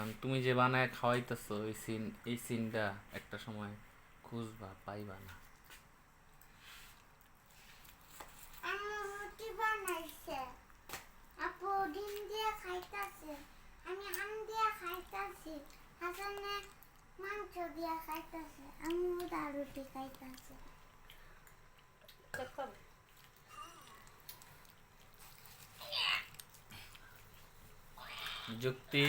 কারণ তুমি যে বানায় খাওয়াইতেছো এই সিনটা একটা সময় খুঁজবা পাইবা না। আম্মু রুটি বানাইছে, আপু ডিম দিয়ে খাইতাছে, আমি আম দিয়ে খাইতাছি, হাসানে মাংস দিয়ে খাইতাছে, আম্মু দা রুটি খাইতাছে। যুক্তি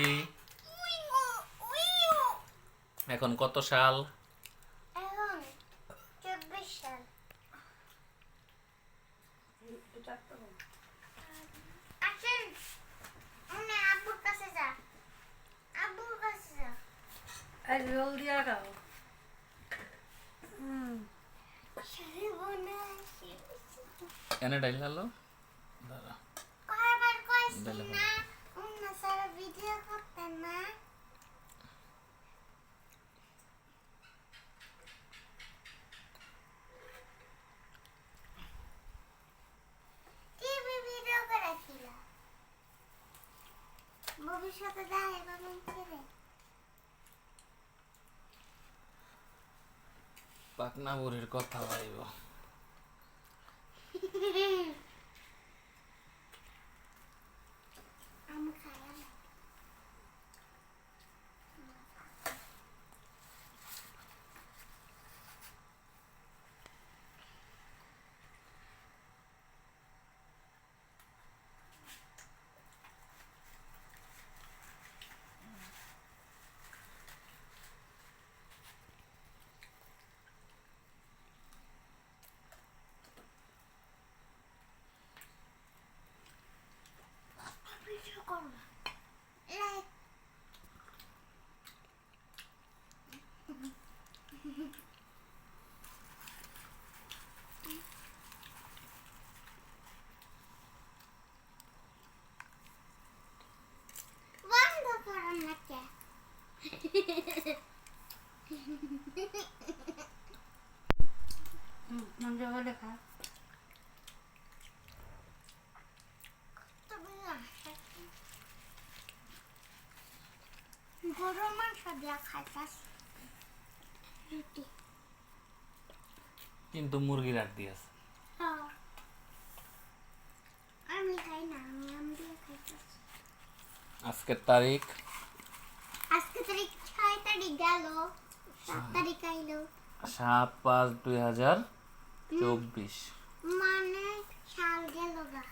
এখন কত সাল? এখন 24 সাল। আসেন না, আব্বুর কাছে যা, আব্বুর কাছে যা। রোল দিয়া খাও। শাড়ি বানাইছে, এনে ডাইল হলো দাঁড়া কয়বার কইছি ডাইল হলো। না অন্য সারা ভিডিও করতে না। টিভি ভিডিও করেছিল, ভবিষ্যতে দেখে পাবেন ছেড়ে। পাকনা বুড়ির কথা ভাইব। আমি খাই না। ভিডিও করো না, লাইক বন্ধ করো না কে। মঞ্জ বলে খা। তুমি গরুর মাংস দিয়া খাইতাস রুটি। কিন্তু মুরগির আট দিয়েছে। হ্যাঁ। আমি খাই না, আমি আম দিয়ে খাইতাছি। আজকের তারিখ আজকে তারিখ 6 তারিখ গেল, 7 তারিখ আইলো, 7/5/2024। মানে সাল গেল গা।